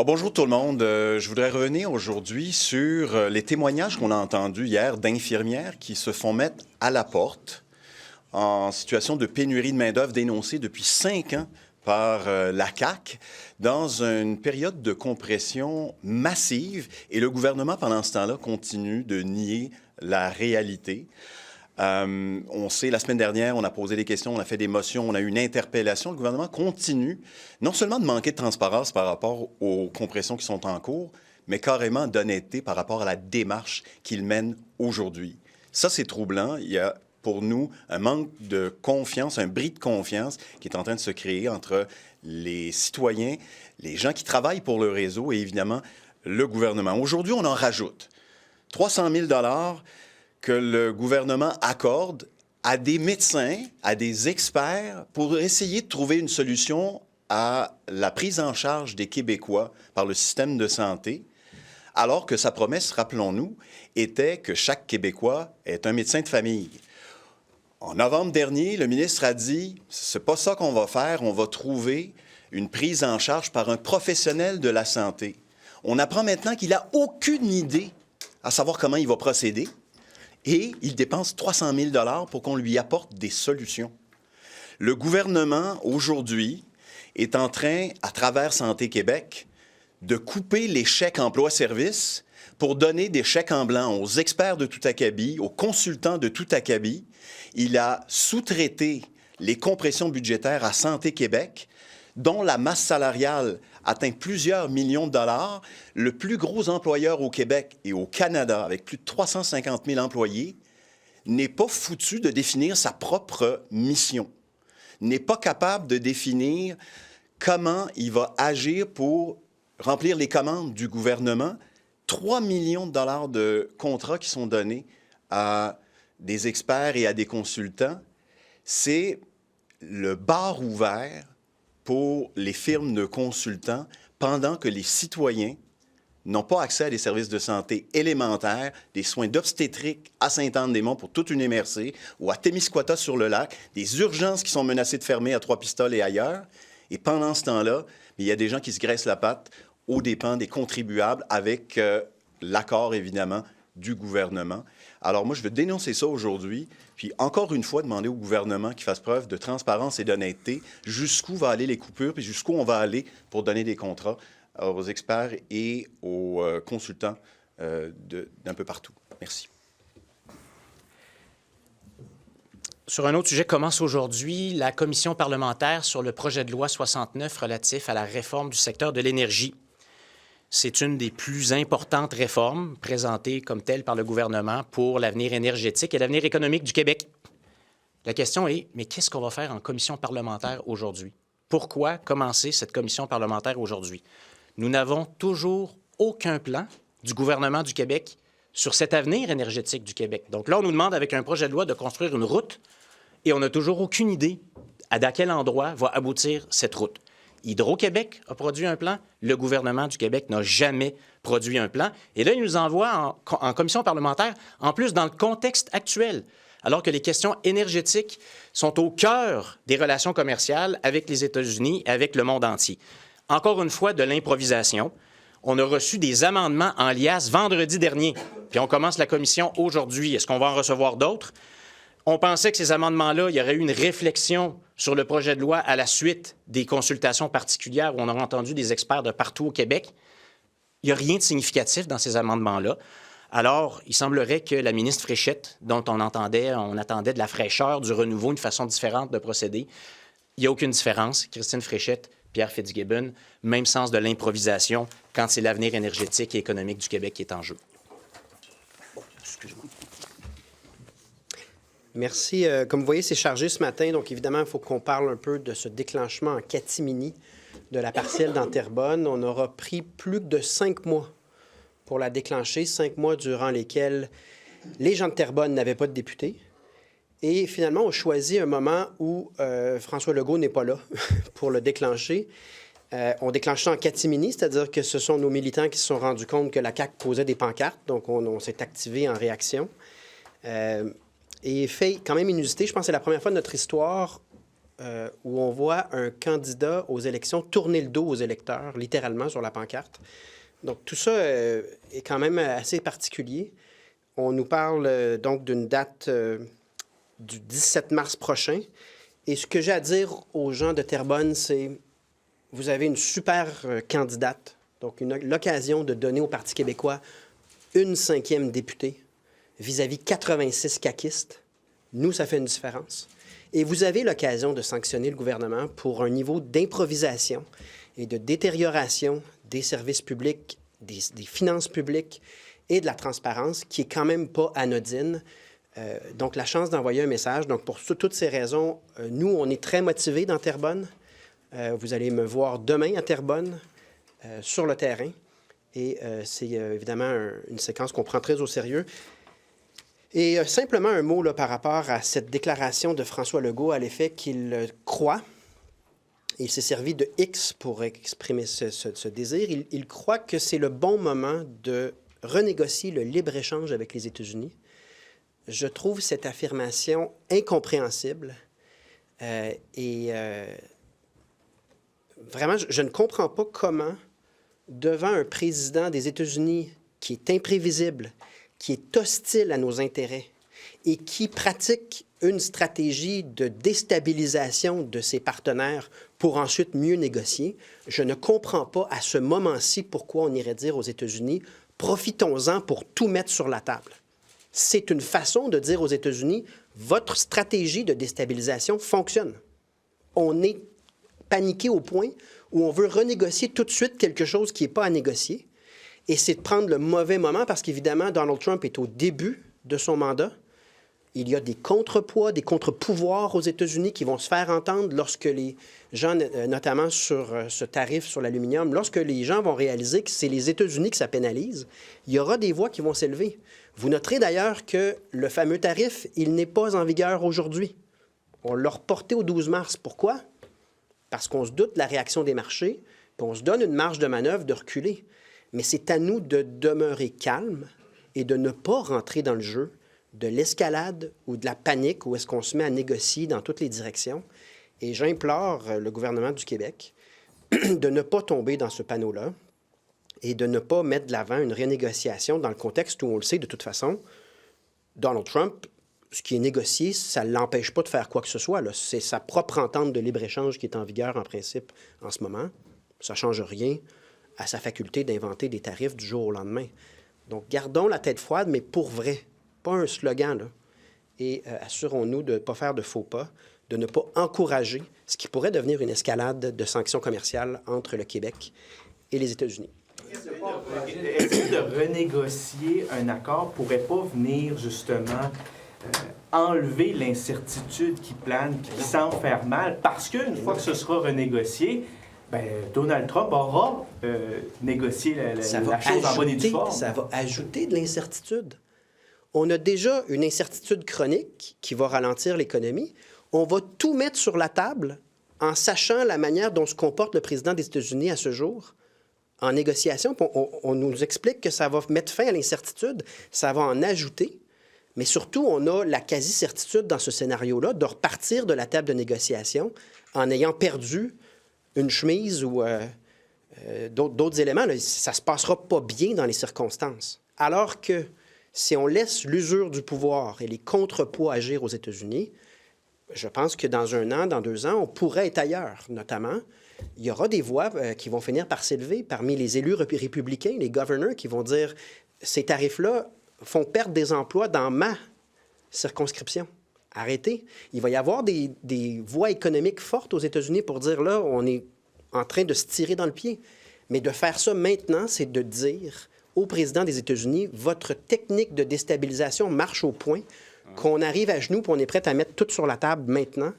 Bonjour tout le monde. Je voudrais revenir aujourd'hui sur les témoignages qu'on a entendus hier d'infirmières qui se font mettre à la porte en situation de pénurie de main-d'œuvre dénoncée depuis 5 ans par la CAQ dans une période de compression massive. Et le gouvernement, pendant ce temps-là, continue de nier la réalité. On sait, la semaine dernière, on a posé des questions, on a fait des motions, on a eu une interpellation. Le gouvernement continue non seulement de manquer de transparence par rapport aux compressions qui sont en cours, mais carrément d'honnêteté par rapport à la démarche qu'il mène aujourd'hui. Ça, c'est troublant. Il y a pour nous un manque de confiance, un bris de confiance qui est en train de se créer entre les citoyens, les gens qui travaillent pour le réseau et évidemment le gouvernement. Aujourd'hui, on en rajoute 300 000 que le gouvernement accorde à des médecins, à des experts, pour essayer de trouver une solution à la prise en charge des Québécois par le système de santé, alors que sa promesse, rappelons-nous, était que chaque Québécois est un médecin de famille. En novembre dernier, le ministre a dit « c'est pas ça qu'on va faire, on va trouver une prise en charge par un professionnel de la santé ». On apprend maintenant qu'il n'a aucune idée à savoir comment il va procéder. Et il dépense 300 000 pour qu'on lui apporte des solutions. Le gouvernement, aujourd'hui, est en train, à travers Santé Québec, de couper les chèques emploi-service pour donner des chèques en blanc aux experts de tout acabit, aux consultants de tout acabit. Il a sous-traité les compressions budgétaires à Santé Québec, dont la masse salariale atteint plusieurs millions de dollars. Le plus gros employeur au Québec et au Canada, avec plus de 350 000 employés, n'est pas foutu de définir sa propre mission, n'est pas capable de définir comment il va agir pour remplir les commandes du gouvernement. 3 millions de dollars de contrats qui sont donnés à des experts et à des consultants, c'est le bar ouvert pour les firmes de consultants pendant que les citoyens n'ont pas accès à des services de santé élémentaires, des soins d'obstétrique à Sainte-Anne-des-Monts pour toute une MRC ou à Témiscouata-sur-le-Lac, des urgences qui sont menacées de fermer à Trois-Pistoles et ailleurs. Et pendant ce temps-là, il y a des gens qui se graissent la patte aux dépens des contribuables avec l'accord, évidemment, du gouvernement. Alors moi, je veux dénoncer ça aujourd'hui, puis encore une fois, demander au gouvernement qu'il fasse preuve de transparence et d'honnêteté. Jusqu'où vont aller les coupures, puis jusqu'où on va aller pour donner des contrats aux experts et aux consultants d'un peu partout. Merci. Sur un autre sujet, commence aujourd'hui la commission parlementaire sur le projet de loi 69 relatif à la réforme du secteur de l'énergie. C'est une des plus importantes réformes présentées comme telle par le gouvernement pour l'avenir énergétique et l'avenir économique du Québec. La question est, mais qu'est-ce qu'on va faire en commission parlementaire aujourd'hui? Pourquoi commencer cette commission parlementaire aujourd'hui? Nous n'avons toujours aucun plan du gouvernement du Québec sur cet avenir énergétique du Québec. Donc là, on nous demande avec un projet de loi de construire une route et on n'a toujours aucune idée à quel endroit va aboutir cette route. Hydro-Québec a produit un plan. Le gouvernement du Québec n'a jamais produit un plan. Et là, il nous envoie en commission parlementaire, en plus dans le contexte actuel, alors que les questions énergétiques sont au cœur des relations commerciales avec les États-Unis et avec le monde entier. Encore une fois, de l'improvisation. On a reçu des amendements en liasse vendredi dernier, puis on commence la commission aujourd'hui. Est-ce qu'on va en recevoir d'autres? On pensait que ces amendements-là, il y aurait eu une réflexion sur le projet de loi à la suite des consultations particulières où on aura entendu des experts de partout au Québec. Il n'y a rien de significatif dans ces amendements-là. Alors, il semblerait que la ministre Fréchette, dont on attendait de la fraîcheur, du renouveau, une façon différente de procéder, il n'y a aucune différence. Christine Fréchette, Pierre Fitzgibbon, même sens de l'improvisation quand c'est l'avenir énergétique et économique du Québec qui est en jeu. Excusez-moi. Merci. Comme vous voyez, c'est chargé ce matin. Donc, évidemment, il faut qu'on parle un peu de ce déclenchement en catimini de la partielle dans Terrebonne. On aura pris plus de 5 mois pour la déclencher, 5 mois durant lesquels les gens de Terrebonne n'avaient pas de député. Et finalement, on choisit un moment où François Legault n'est pas là pour le déclencher. On déclenche ça en catimini, c'est-à-dire que ce sont nos militants qui se sont rendus compte que la CAQ posait des pancartes. Donc, on s'est activé en réaction. Et fait quand même inusité, je pense que c'est la première fois de notre histoire où on voit un candidat aux élections tourner le dos aux électeurs, littéralement sur la pancarte. Donc, tout ça est quand même assez particulier. On nous parle donc d'une date du 17 mars prochain. Et ce que j'ai à dire aux gens de Terrebonne, c'est vous avez une super candidate, donc l'occasion de donner au Parti québécois une 5e députée vis-à-vis 86 caquistes. Nous, ça fait une différence. Et vous avez l'occasion de sanctionner le gouvernement pour un niveau d'improvisation et de détérioration des services publics, des finances publiques et de la transparence qui est quand même pas anodine. Donc, la chance d'envoyer un message. Donc, pour toutes ces raisons, nous, on est très motivés dans Terrebonne. Vous allez me voir demain à Terrebonne, sur le terrain. Et c'est évidemment une séquence qu'on prend très au sérieux. Et simplement un mot là, par rapport à cette déclaration de François Legault à l'effet qu'il croit, il s'est servi de X pour exprimer ce désir, il croit que c'est le bon moment de renégocier le libre-échange avec les États-Unis. Je trouve cette affirmation incompréhensible vraiment, je ne comprends pas comment, devant un président des États-Unis qui est imprévisible, qui est hostile à nos intérêts et qui pratique une stratégie de déstabilisation de ses partenaires pour ensuite mieux négocier, je ne comprends pas à ce moment-ci pourquoi on irait dire aux États-Unis « profitons-en pour tout mettre sur la table ». C'est une façon de dire aux États-Unis « votre stratégie de déstabilisation fonctionne ». On est paniqué au point où on veut renégocier tout de suite quelque chose qui n'est pas à négocier. Et c'est de prendre le mauvais moment parce qu'évidemment, Donald Trump est au début de son mandat. Il y a des contrepoids, des contre-pouvoirs aux États-Unis qui vont se faire entendre lorsque les gens, notamment sur ce tarif sur l'aluminium, lorsque les gens vont réaliser que c'est les États-Unis que ça pénalise, il y aura des voix qui vont s'élever. Vous noterez d'ailleurs que le fameux tarif, il n'est pas en vigueur aujourd'hui. On l'a reporté au 12 mars. Pourquoi? Parce qu'on se doute de la réaction des marchés, puis on se donne une marge de manœuvre de reculer. Mais c'est à nous de demeurer calmes et de ne pas rentrer dans le jeu de l'escalade ou de la panique où est-ce qu'on se met à négocier dans toutes les directions. Et j'implore le gouvernement du Québec de ne pas tomber dans ce panneau-là et de ne pas mettre de l'avant une renégociation dans le contexte où on le sait de toute façon, Donald Trump, ce qui est négocié, ça ne l'empêche pas de faire quoi que ce soit. C'est sa propre entente de libre-échange qui est en vigueur en principe en ce moment. Ça ne change rien à sa faculté d'inventer des tarifs du jour au lendemain. Donc, gardons la tête froide, mais pour vrai, pas un slogan, là. Et assurons-nous de ne pas faire de faux pas, de ne pas encourager ce qui pourrait devenir une escalade de sanctions commerciales entre le Québec et les États-Unis. Est-ce que de renégocier un accord ne pourrait pas venir justement enlever l'incertitude qui plane, qui semble faire mal, parce qu'une fois que ce sera renégocié, bien, Donald Trump aura négocié la chose en bonne et due forme. Ça va ajouter de l'incertitude. On a déjà une incertitude chronique qui va ralentir l'économie. On va tout mettre sur la table en sachant la manière dont se comporte le président des États-Unis à ce jour en négociation. On nous explique que ça va mettre fin à l'incertitude, ça va en ajouter. Mais surtout, on a la quasi-certitude dans ce scénario-là de repartir de la table de négociation en ayant perdu une chemise ou d'autres éléments. Là, ça ne se passera pas bien dans les circonstances. Alors que si on laisse l'usure du pouvoir et les contrepoids agir aux États-Unis, je pense que dans 1 an, dans 2 ans, on pourrait être ailleurs. Notamment, il y aura des voix qui vont finir par s'élever parmi les élus républicains, les gouverneurs, qui vont dire « ces tarifs-là font perdre des emplois dans ma circonscription. Arrêtez. » Il va y avoir des voix économiques fortes aux États-Unis pour dire, là, on est en train de se tirer dans le pied. Mais de faire ça maintenant, c'est de dire au président des États-Unis, votre technique de déstabilisation marche au point qu'on arrive à genoux et on est prêt à mettre tout sur la table maintenant.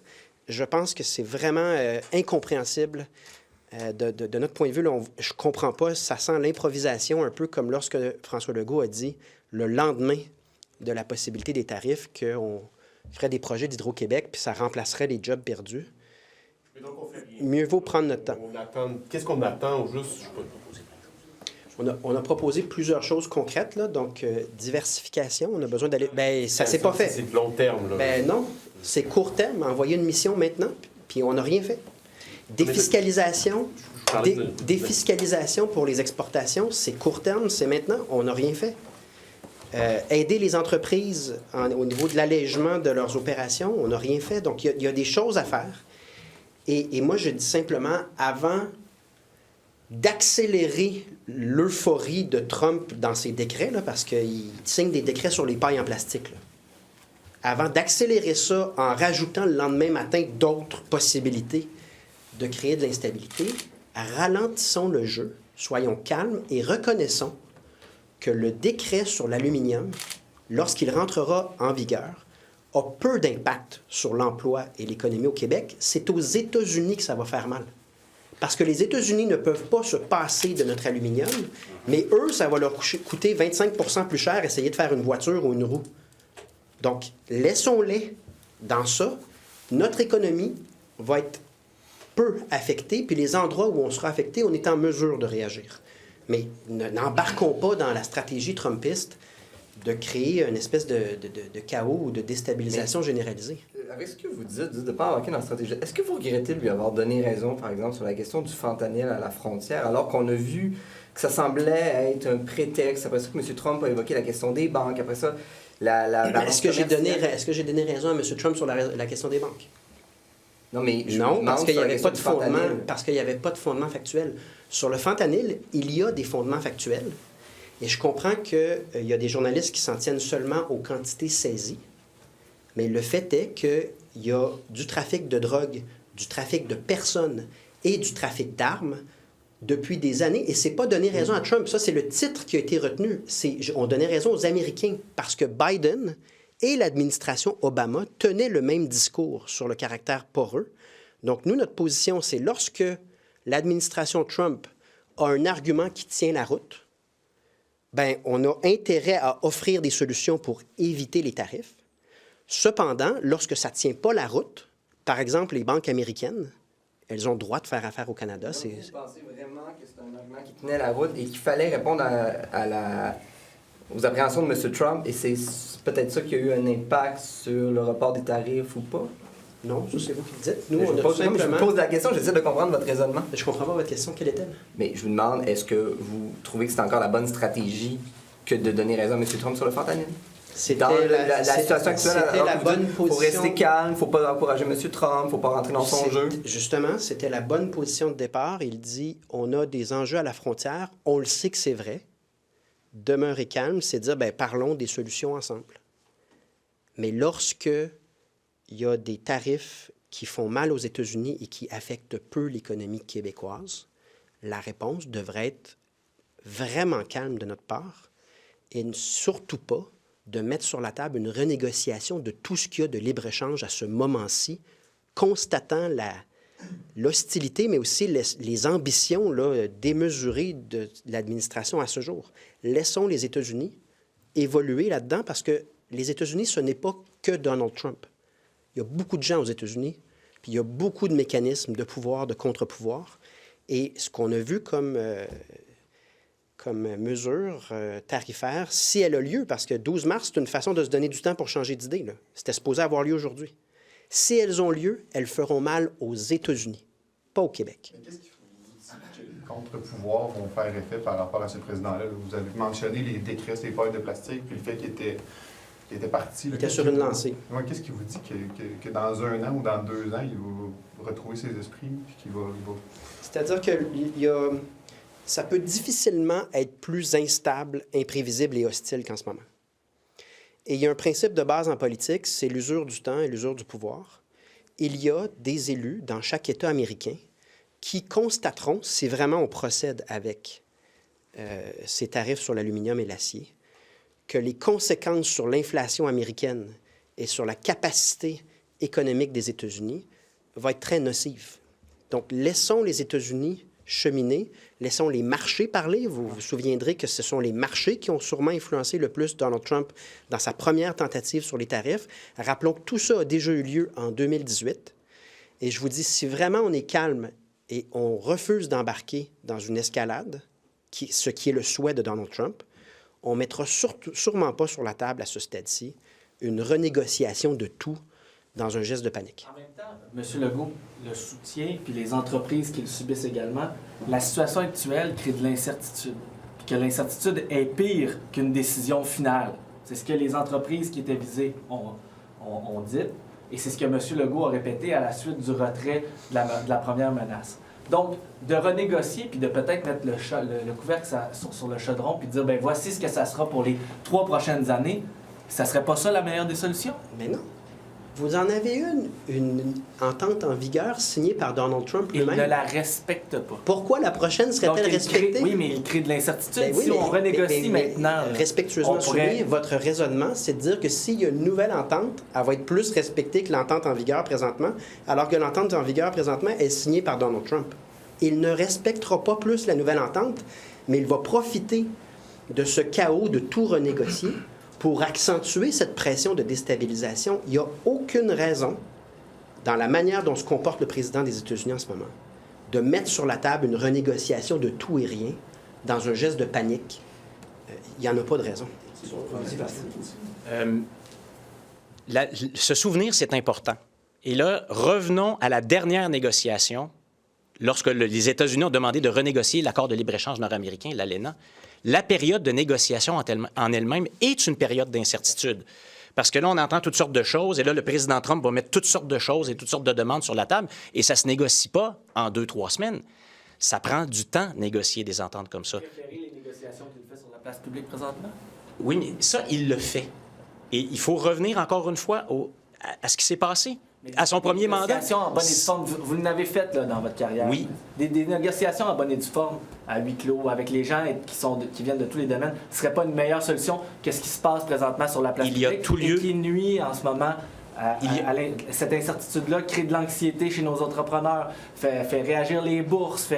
Je pense que c'est vraiment incompréhensible. De notre point de vue, là, je ne comprends pas. Ça sent l'improvisation, un peu comme lorsque François Legault a dit, le lendemain de la possibilité des tarifs, qu'on ferait des projets d'Hydro-Québec puis ça remplacerait les jobs perdus. Mais donc, on fait rien. Mieux vaut prendre notre temps. Qu'est-ce qu'on attend au juste? On a proposé plusieurs choses concrètes, là, donc diversification, on a besoin d'aller... Bien, ça ne s'est pas fait. C'est de long terme, là. Bien non, c'est court terme, envoyer une mission maintenant, Puis on n'a rien fait. Défiscalisation, défiscalisation pour les exportations, c'est court terme, c'est maintenant, on n'a rien fait. Aider les entreprises au niveau de l'allègement de leurs opérations, on n'a rien fait. Donc, il y a des choses à faire. Et moi, je dis simplement, avant d'accélérer l'euphorie de Trump dans ses décrets, là, parce qu'il signe des décrets sur les pailles en plastique, là. Avant d'accélérer ça en rajoutant le lendemain matin d'autres possibilités de créer de l'instabilité, ralentissons le jeu, soyons calmes et reconnaissons que le décret sur l'aluminium, lorsqu'il rentrera en vigueur, a peu d'impact sur l'emploi et l'économie au Québec. C'est aux États-Unis que ça va faire mal. Parce que les États-Unis ne peuvent pas se passer de notre aluminium, mais eux, ça va leur coûter 25 % plus cher essayer de faire une voiture ou une roue. Donc, laissons-les dans ça. Notre économie va être peu affectée, puis les endroits où on sera affecté, on est en mesure de réagir. Mais n'embarquons pas dans la stratégie trumpiste de créer une espèce de chaos ou de déstabilisation généralisée. Avec ce que vous dites de ne pas embarquer dans la stratégie, est-ce que vous regrettez de lui avoir donné raison, par exemple, sur la question du fentanyl à la frontière, alors qu'on a vu que ça semblait être un prétexte, après ça que M. Trump a évoqué la question des banques, après ça, Est-ce que j'ai donné raison à M. Trump sur la question des banques? Non, mais non, parce qu'il n'y avait pas de fondement, parce qu'il n'y avait pas de fondement factuel. Sur le fentanyl, il y a des fondements factuels. Et je comprends qu'il y a des journalistes qui s'en tiennent seulement aux quantités saisies. Mais le fait est qu'il y a du trafic de drogue, du trafic de personnes et du trafic d'armes depuis des années. Et c'est pas donner raison à Trump. Ça, c'est le titre qui a été retenu. On donnait raison aux Américains parce que Biden et l'administration Obama tenaient le même discours sur le caractère poreux. Donc, nous, notre position, c'est lorsque l'administration Trump a un argument qui tient la route, bien, on a intérêt à offrir des solutions pour éviter les tarifs. Cependant, lorsque ça ne tient pas la route, par exemple, les banques américaines, elles ont le droit de faire affaire au Canada. Vous pensez vraiment que c'est un argument qui tenait la route et qu'il fallait répondre aux appréhensions de M. Trump, et c'est peut-être ça qui a eu un impact sur le report des tarifs ou pas? Non, ça c'est vous qui le dites. Nous, je vous pose la question, j'essaie de comprendre votre raisonnement. Je ne comprends pas votre question. Quelle est-elle? Mais je vous demande, est-ce que vous trouvez que c'est encore la bonne stratégie que de donner raison à M. Trump sur le fentanyl? Dans la situation actuelle, c'était la bonne position. Il faut rester calme, il ne faut pas encourager M. Trump, il ne faut pas rentrer dans son jeu. Justement, c'était la bonne position de départ. Il dit, on a des enjeux à la frontière, on le sait que c'est vrai. Demeurer calme, c'est dire, bien, parlons des solutions ensemble. Mais lorsque il y a des tarifs qui font mal aux États-Unis et qui affectent peu l'économie québécoise, la réponse devrait être vraiment calme de notre part et surtout pas de mettre sur la table une renégociation de tout ce qu'il y a de libre-échange à ce moment-ci, constatant l'hostilité, mais aussi les ambitions là, démesurées de l'administration à ce jour. Laissons les États-Unis évoluer là-dedans parce que les États-Unis, ce n'est pas que Donald Trump. Il y a beaucoup de gens aux États-Unis, puis il y a beaucoup de mécanismes de pouvoir, de contre-pouvoir. Et ce qu'on a vu comme mesure tarifaire, si elle a lieu, parce que 12 mars, c'est une façon de se donner du temps pour changer d'idée. C'était supposé avoir lieu aujourd'hui. Si elles ont lieu, elles feront mal aux États-Unis, pas au Québec. Mais qu'est-ce qu'il faut que les contre-pouvoirs vont faire effet par rapport à ce président-là? Vous avez mentionné les décrets, ces pailles de plastique, puis le fait qu'il était parti. Il était sur une lancée. Ouais, qu'est-ce qui vous dit que dans 1 an ou dans 2 ans, il va retrouver ses esprits, puis qu'il va... C'est-à-dire que ça peut difficilement être plus instable, imprévisible et hostile qu'en ce moment. Et il y a un principe de base en politique, c'est l'usure du temps et l'usure du pouvoir. Il y a des élus dans chaque État américain qui constateront, si vraiment on procède avec ces tarifs sur l'aluminium et l'acier, que les conséquences sur l'inflation américaine et sur la capacité économique des États-Unis vont être très nocives. Donc, laissons les États-Unis cheminer, laissons les marchés parler. Vous vous souviendrez que ce sont les marchés qui ont sûrement influencé le plus Donald Trump dans sa première tentative sur les tarifs. Rappelons que tout ça a déjà eu lieu en 2018. Et je vous dis, si vraiment on est calme et on refuse d'embarquer dans une escalade, ce qui est le souhait de Donald Trump, on ne mettra sûrement pas sur la table à ce stade-ci une renégociation de tout dans un geste de panique. En même temps, M. Legault le soutient, puis les entreprises qui le subissent également. La situation actuelle crée de l'incertitude. Puis que l'incertitude est pire qu'une décision finale. C'est ce que les entreprises qui étaient visées ont dit. Et c'est ce que M. Legault a répété à la suite du retrait de la première menace. Donc, de renégocier, puis de peut-être mettre le couvercle sur le chaudron, puis de dire, ben voici ce que ça sera pour les 3 prochaines années, ça serait pas ça la meilleure des solutions? Mais non. Vous en avez une entente en vigueur signée par Donald Trump Il lui-même. ne la respecte pas. Pourquoi la prochaine serait-elle respectée? Oui, mais il crée de l'incertitude. Ben oui, si mais- on renégocie mais maintenant... respectueusement on pourrait- soumis, votre raisonnement, c'est de dire que s'il y a une nouvelle entente, elle va être plus respectée que l'entente en vigueur présentement, alors que l'entente en vigueur présentement est signée par Donald Trump. Il ne respectera pas plus la nouvelle entente, mais il va profiter de ce chaos de tout renégocier pour accentuer cette pression de déstabilisation. Il n'y a aucune raison, dans la manière dont se comporte le président des États-Unis en ce moment, de mettre sur la table une renégociation de tout et rien dans un geste de panique. Il n'y en a pas de raison. Se souvenir, c'est important. Et là, revenons à la dernière négociation, lorsque les États-Unis ont demandé de renégocier l'accord de libre-échange nord-américain, l'ALENA. La période de négociation en elle-même est une période d'incertitude. Parce que là, on entend toutes sortes de choses, et là, le président Trump va mettre toutes sortes de choses et toutes sortes de demandes sur la table, et ça ne se négocie pas en 2-3 semaines. Ça prend du temps, négocier des ententes comme ça. Vous préférez les négociations qu'il fait sur la place publique présentement? Oui, mais ça, il le fait. Et il faut revenir encore une fois à ce qui s'est passé, à son premier mandat. Des négociations en bonne et due forme, vous l'avez fait là, dans votre carrière. Oui. Des négociations en bonne et due forme, à huis clos, avec les gens qui viennent de tous les domaines, ne serait pas une meilleure solution que ce qui se passe présentement sur la place Il y a publique tout lieu. et qui nuit en ce moment cette incertitude-là, crée de l'anxiété chez nos entrepreneurs, fait réagir les bourses.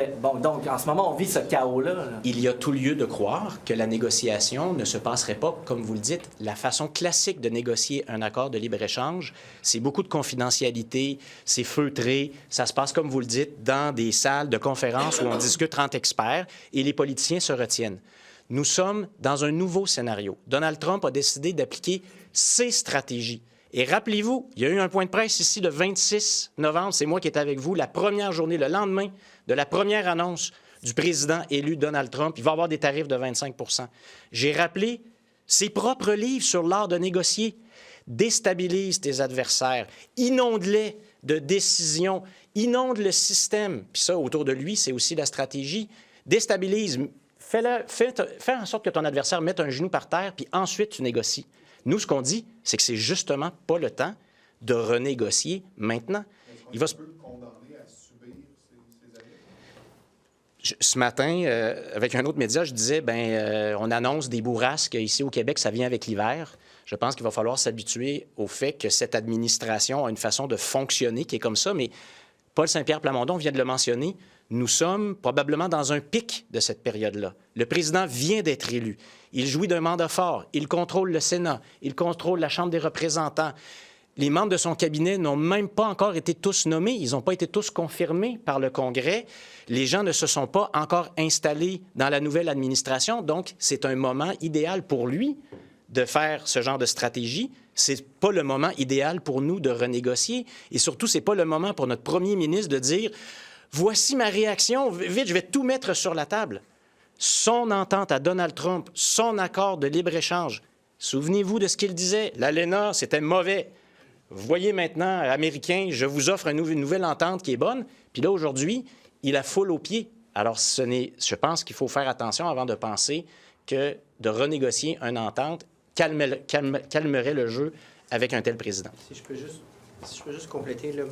Donc, en ce moment, on vit ce chaos-là. Là. Il y a tout lieu de croire que la négociation ne se passerait pas, comme vous le dites. La façon classique de négocier un accord de libre-échange, c'est beaucoup de confidentialité, c'est feutré, ça se passe, comme vous le dites, dans des salles de conférences où on discute entre experts et les politiciens se retiennent. Nous sommes dans un nouveau scénario. Donald Trump a décidé d'appliquer ses stratégies. Et rappelez-vous, il y a eu un point de presse ici le 26 novembre, c'est moi qui étais avec vous, la première journée, le lendemain de la première annonce du président élu Donald Trump. Il va y avoir des tarifs de 25 %. J'ai rappelé ses propres livres sur l'art de négocier. Déstabilise tes adversaires, inonde-les de décisions, inonde le système. Puis ça, autour de lui, c'est aussi la stratégie. Déstabilise, fais en sorte que ton adversaire mette un genou par terre, puis ensuite tu négocies. Nous, ce qu'on dit, c'est que c'est justement pas le temps de renégocier maintenant. Il va se... peut le condamner à subir ces années? Ce matin, avec un autre média, je disais, on annonce des bourrasques ici au Québec, ça vient avec l'hiver. Je pense qu'il va falloir s'habituer au fait que cette administration a une façon de fonctionner qui est comme ça, mais Paul Saint-Pierre Plamondon vient de le mentionner. Nous sommes probablement dans un pic de cette période-là. Le président vient d'être élu. Il jouit d'un mandat fort. Il contrôle le Sénat. Il contrôle la Chambre des représentants. Les membres de son cabinet n'ont même pas encore été tous nommés. Ils n'ont pas été tous confirmés par le Congrès. Les gens ne se sont pas encore installés dans la nouvelle administration. Donc, c'est un moment idéal pour lui de faire ce genre de stratégie. C'est pas le moment idéal pour nous de renégocier. Et surtout, c'est pas le moment pour notre premier ministre de dire « Voici ma réaction. Vite, je vais tout mettre sur la table. » Son entente à Donald Trump, son accord de libre-échange. Souvenez-vous de ce qu'il disait. L'ALENA, c'était mauvais. Vous voyez maintenant, Américains, je vous offre une nouvelle entente qui est bonne. Puis là, aujourd'hui, il a foule aux pieds. Alors, je pense qu'il faut faire attention avant de penser que de renégocier une entente calmerait le jeu avec un tel président. Si je peux juste compléter, là,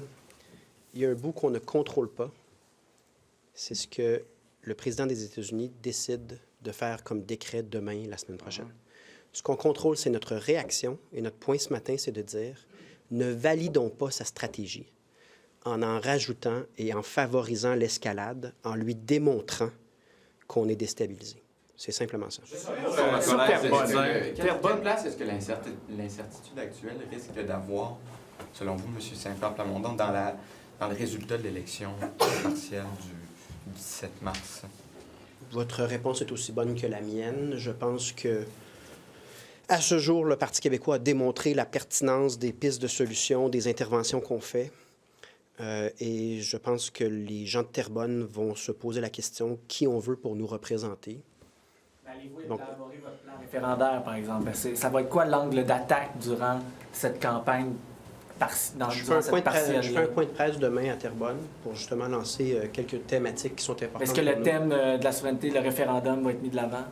il y a un bout qu'on ne contrôle pas. C'est ce que le président des États-Unis décide de faire comme décret demain, la semaine prochaine. Ce qu'on contrôle, c'est notre réaction. Et notre point ce matin, c'est de dire, ne validons pas sa stratégie en rajoutant et en favorisant l'escalade, en lui démontrant qu'on est déstabilisé. C'est simplement ça. Quelle place est-ce que l'incertitude actuelle risque d'avoir, selon vous, M. Saint-Pierre Plamondon, dans le résultat de l'élection partielle du 17 mars? Votre réponse est aussi bonne que la mienne. Je pense que À ce jour, le Parti québécois a démontré la pertinence des pistes de solutions, des interventions qu'on fait. Et je pense que les gens de Terrebonne vont se poser la question qui on veut pour nous représenter. Allez-vous élaborer votre plan référendaire, par exemple? Ça va être quoi l'angle d'attaque durant cette campagne Je fais un point de presse demain à Terrebonne pour justement lancer quelques thématiques qui sont importantes. Est-ce que le thème de la souveraineté, le référendum, va être mis de l'avant?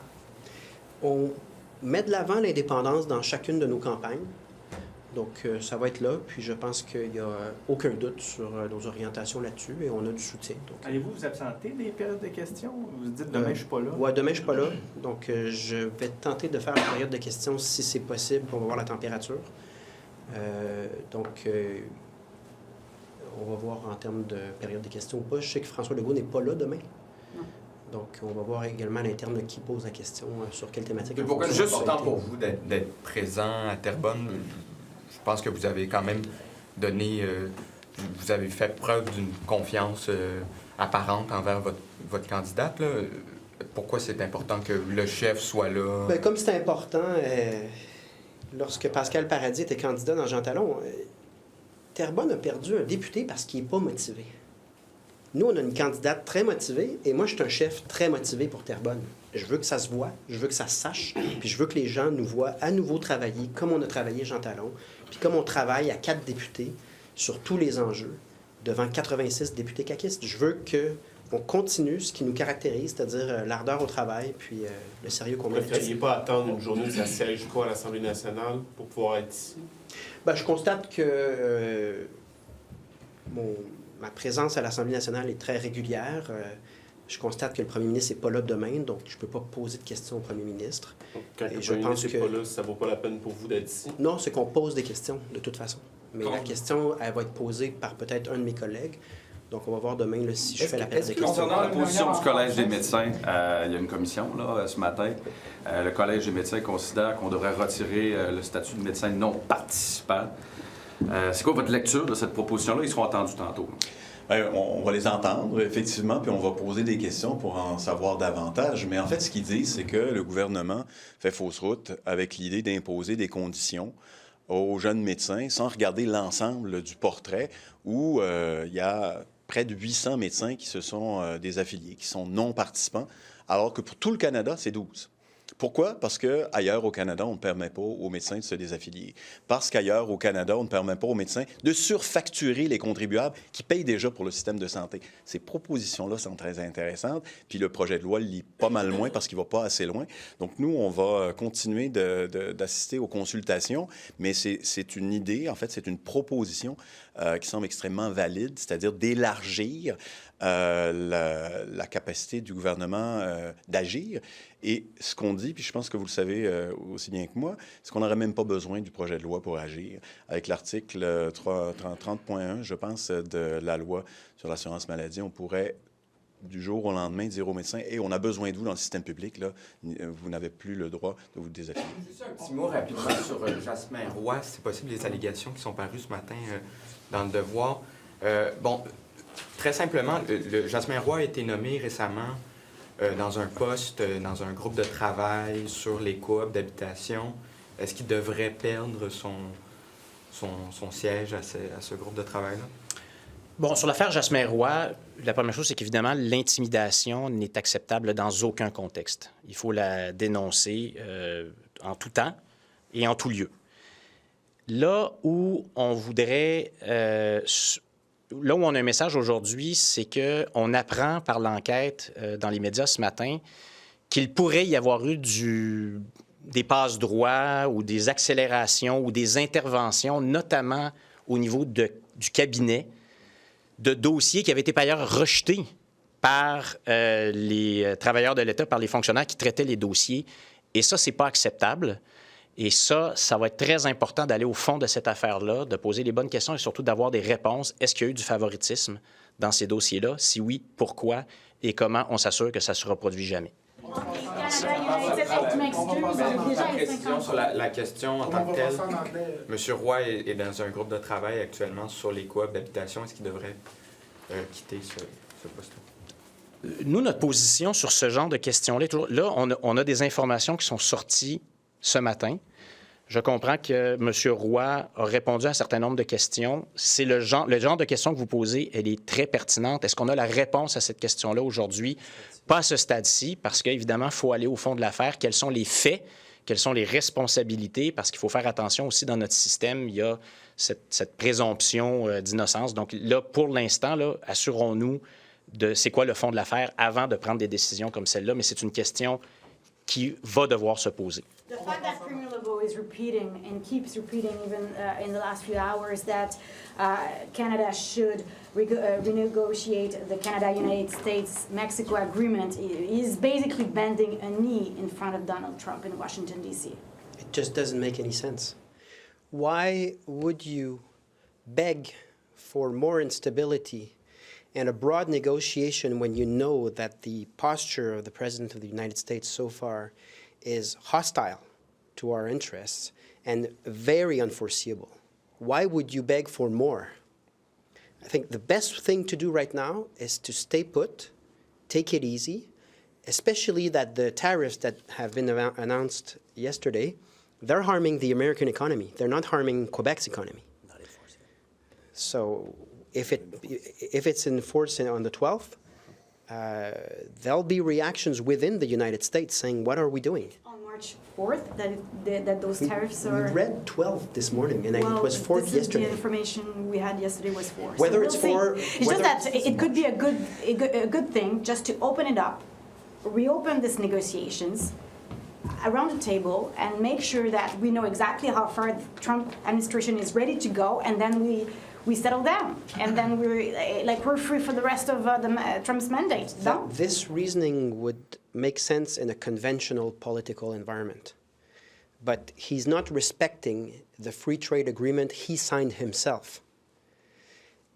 On met de l'avant l'indépendance dans chacune de nos campagnes. Donc, ça va être là. Puis, je pense qu'il n'y a aucun doute sur nos orientations là-dessus et on a du soutien. Donc, allez-vous vous absenter des périodes de questions? Vous dites demain, je ne suis pas là. Oui, demain, je ne suis pas là. Donc, je vais tenter de faire la période de questions si c'est possible. On va voir la température. Donc, on va voir en termes de période de questions ou pas. Je sais que François Legault n'est pas là demain. Donc, on va voir également à l'interne qui pose la question sur quelle thématique. Pourquoi c'est important pour vous d'être présent à Terrebonne? Je pense que vous avez quand même donné, vous avez fait preuve d'une confiance apparente envers votre candidate, là. Pourquoi c'est important que le chef soit là? Bien, comme c'est important, lorsque Pascal Paradis était candidat dans Jean Talon, Terrebonne a perdu un député parce qu'il n'est pas motivé. Nous, on a une candidate très motivée et moi, je suis un chef très motivé pour Terrebonne. Je veux que ça se voit, je veux que ça se sache, puis je veux que les gens nous voient à nouveau travailler comme on a travaillé Jean Talon, puis comme on travaille à 4 députés sur tous les enjeux devant 86 députés caquistes. Je veux qu'on continue ce qui nous caractérise, c'est-à-dire l'ardeur au travail, puis le sérieux qu'on met. Vous ne préfériez pas attendre une journée où ça siège quoi à l'Assemblée nationale pour pouvoir être ici? Bien, je constate que ma présence à l'Assemblée nationale est très régulière. Je constate que le premier ministre n'est pas là demain, donc je ne peux pas poser de questions au premier ministre. Donc, quand le premier ministre n'est pas là, ça ne vaut pas la peine pour vous d'être ici? Non, c'est qu'on pose des questions, de toute façon. Mais la question, elle va être posée par peut-être un de mes collègues. Donc, on va voir demain là, si je fais la période de questions. Concernant la position du Collège des médecins, il y a une commission là, ce matin. Le Collège des médecins considère qu'on devrait retirer le statut de médecin non participant. C'est quoi votre lecture de cette proposition-là? Ils seront entendus tantôt. On va les entendre, effectivement, puis on va poser des questions pour en savoir davantage. Mais en fait, ce qu'ils disent, c'est que le gouvernement fait fausse route avec l'idée d'imposer des conditions aux jeunes médecins sans regarder l'ensemble du portrait où il y a près de 800 médecins qui se sont désaffiliés, qui sont non participants, alors que pour tout le Canada, c'est 12. Pourquoi? Parce qu'ailleurs au Canada, on ne permet pas aux médecins de se désaffilier. Parce qu'ailleurs au Canada, on ne permet pas aux médecins de surfacturer les contribuables qui payent déjà pour le système de santé. Ces propositions-là sont très intéressantes. Puis le projet de loi le lit pas mal moins parce qu'il ne va pas assez loin. Donc nous, on va continuer d'assister aux consultations, mais c'est une idée, en fait, c'est une proposition qui semble extrêmement valide, c'est-à-dire d'élargir la capacité du gouvernement d'agir. Et ce qu'on dit, puis je pense que vous le savez aussi bien que moi, c'est qu'on n'aurait même pas besoin du projet de loi pour agir. Avec l'article 30.1, je pense, de la loi sur l'assurance maladie, on pourrait du jour au lendemain dire aux médecins « Hey, on a besoin de vous dans le système public, là. Vous n'avez plus le droit de vous désaffilier. » Juste un petit mot rapidement sur Jasmin Roy, si c'est possible, les allégations qui sont parues ce matin dans Le Devoir. Très simplement, Jasmin Roy a été nommé récemment dans un poste, dans un groupe de travail sur les coops d'habitation. Est-ce qu'il devrait perdre son siège à ce groupe de travail-là? Bon, sur l'affaire Jasmin Roy, la première chose, c'est qu'évidemment, l'intimidation n'est acceptable dans aucun contexte. Il faut la dénoncer en tout temps et en tout lieu. Là où on voudrait... Là où on a un message aujourd'hui, c'est qu'on apprend par l'enquête dans les médias ce matin qu'il pourrait y avoir eu des passe-droits ou des accélérations ou des interventions, notamment au niveau du cabinet, de dossiers qui avaient été par ailleurs rejetés par les travailleurs de l'État, par les fonctionnaires qui traitaient les dossiers. Et ça, c'est pas acceptable. Et ça va être très important d'aller au fond de cette affaire-là, de poser les bonnes questions et surtout d'avoir des réponses. Est-ce qu'il y a eu du favoritisme dans ces dossiers-là? Si oui, pourquoi? Et comment on s'assure que ça ne se reproduit jamais? Sur la question en tant que telle, M. Roy est dans un groupe de travail actuellement sur les coops d'habitation. Est-ce qu'il devrait quitter ce poste-là? Nous, notre position sur ce genre de questions-là, là, on a des informations qui sont sorties ce matin Je comprends que M. Roy a répondu à un certain nombre de questions. C'est le genre de question que vous posez, elle est très pertinente. Est-ce qu'on a la réponse à cette question-là aujourd'hui? Pas à ce stade-ci, parce qu'évidemment, il faut aller au fond de l'affaire. Quels sont les faits? Quelles sont les responsabilités? Parce qu'il faut faire attention aussi dans notre système, il y a cette présomption d'innocence. Donc là, pour l'instant, assurons-nous de c'est quoi le fond de l'affaire avant de prendre des décisions comme celle-là, mais c'est une question qui va devoir se poser. The fact that Premier Legault is repeating and keeps repeating even in the last few hours that Canada should renegotiate the Canada-United States-Mexico agreement is basically bending a knee in front of Donald Trump in Washington, D.C. It just doesn't make any sense. Why would you beg for more instability and a broad negotiation when you know that the posture of the President of the United States so far is hostile to our interests and very unforeseeable? Why would you beg for more? I think the best thing to do right now is to stay put, take it easy, especially that the tariffs that have been announced yesterday, they're harming the American economy. They're not harming Quebec's economy. So if it's enforced on the 12th, there'll be reactions within the United States saying, what are we doing? On March 4th, that those tariffs we are... read 12 this morning, and it was 4 yesterday. The information we had yesterday was 4. Whether so it's we'll 4... see. It's just that it could be a good thing just to open it up, reopen these negotiations around the table, and make sure that we know exactly how far the Trump administration is ready to go, and then we settle down, and then we're free for the rest of Trump's mandate. No? This reasoning would make sense in a conventional political environment. But he's not respecting the free trade agreement he signed himself.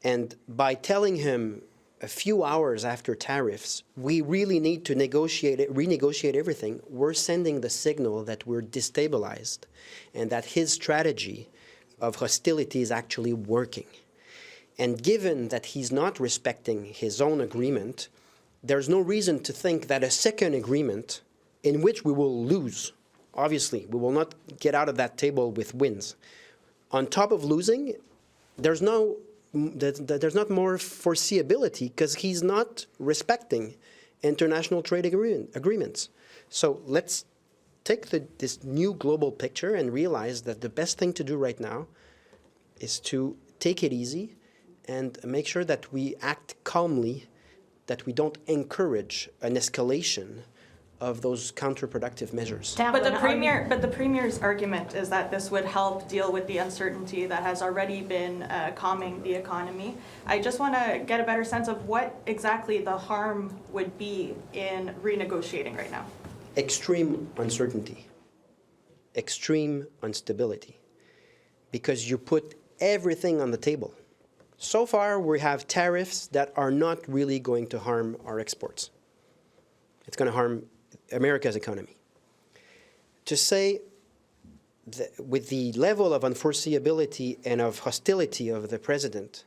And by telling him a few hours after tariffs, we really need to renegotiate everything, we're sending the signal that we're destabilized and that his strategy of hostility is actually working. And given that he's not respecting his own agreement, there's no reason to think that a second agreement in which we will lose, obviously, we will not get out of that table with wins. On top of losing, there's not more foreseeability because he's not respecting international trade agreements. So let's take this new global picture and realize that the best thing to do right now is to take it easy and make sure that we act calmly, that we don't encourage an escalation of those counterproductive measures. But the Premier's argument is that this would help deal with the uncertainty that has already been calming the economy. I just want to get a better sense of what exactly the harm would be in renegotiating right now. Extreme uncertainty, extreme instability, because you put everything on the table. So far, we have tariffs that are not really going to harm our exports. It's going to harm America's economy. To say that with the level of unforeseeability and of hostility of the president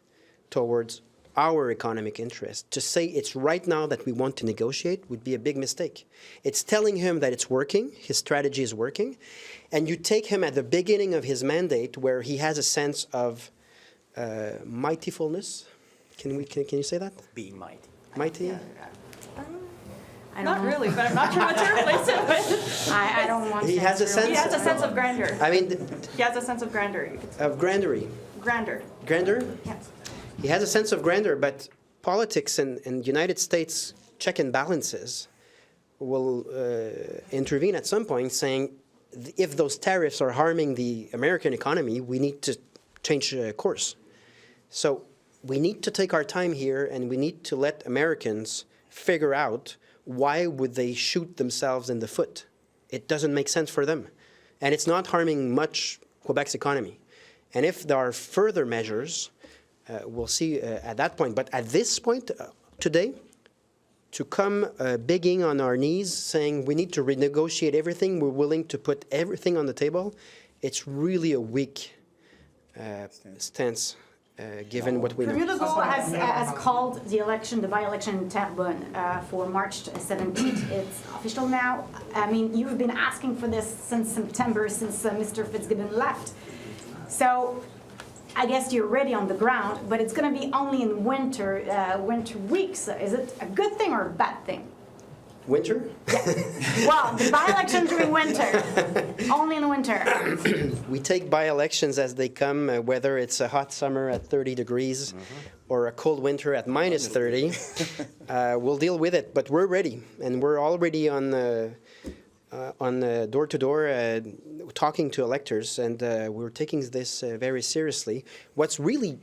towards our economic interest, to say it's right now that we want to negotiate would be a big mistake. It's telling him that it's working, his strategy is working, and you take him at the beginning of his mandate where he has a sense of mightyfulness. Can you say that? Being mighty. Mighty? I don't Not know. really, but I'm not sure what to replace it with. I don't want He to has a answer. sense. He has a sense of grandeur. I mean, He has a sense of grandeur. You could say. of grandeur. Grandeur. Grandeur? Yes. He has a sense of grandeur, but politics in United States check and balances will intervene at some point saying if those tariffs are harming the American economy, we need to change course. So we need to take our time here and we need to let Americans figure out why would they shoot themselves in the foot. It doesn't make sense for them. And it's not harming much Quebec's economy. And if there are further measures, we'll see at that point. But at this point, today, to come begging on our knees, saying we need to renegotiate everything, we're willing to put everything on the table, it's really a weak stance given what we know. Premier Legault has called the election, the by-election in Terrebonne for March 17th. It's official now. I mean, you've been asking for this since September, since Mr. Fitzgibbon left. So I guess you're ready on the ground, but it's going to be only in winter weeks. Is it a good thing or a bad thing? Winter? Well, the by-election during winter, only in the winter. We take by-elections as they come, whether it's a hot summer at 30 degrees or a cold winter at minus 30. We'll deal with it, but we're ready, and we're already on door-to-door talking to electors, and we're taking this very seriously. What's really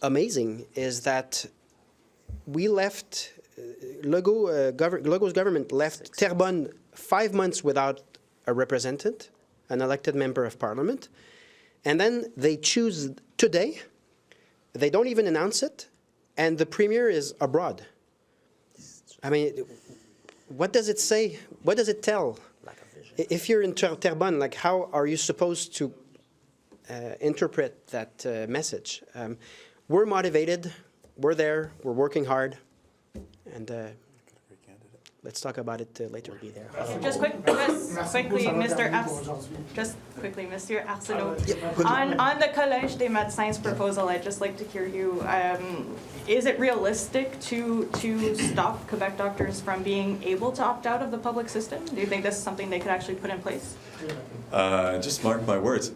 amazing is that we left... Legault's government left Terrebonne 5 months without a representative, an elected member of parliament, and then they choose today. They don't even announce it, and the premier is abroad. I mean, what does it say? What does it tell? If you're in Terrebonne, like, how are you supposed to interpret that message? We're motivated. We're there. We're working hard. And let's talk about it later. Just quickly, Mr. Arsenault. On the Collège des Médecins proposal, I'd just like to hear you. Is it realistic to stop Quebec doctors from being able to opt out of the public system? Do you think this is something they could actually put in place? Just mark my words.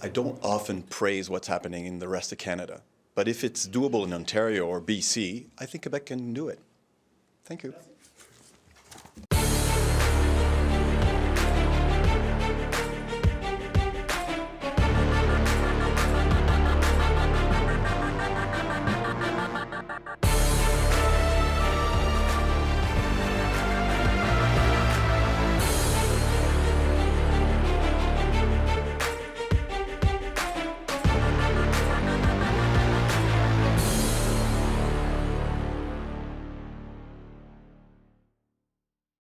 I don't often praise what's happening in the rest of Canada. But if it's doable in Ontario or BC, I think Quebec can do it. Thank you.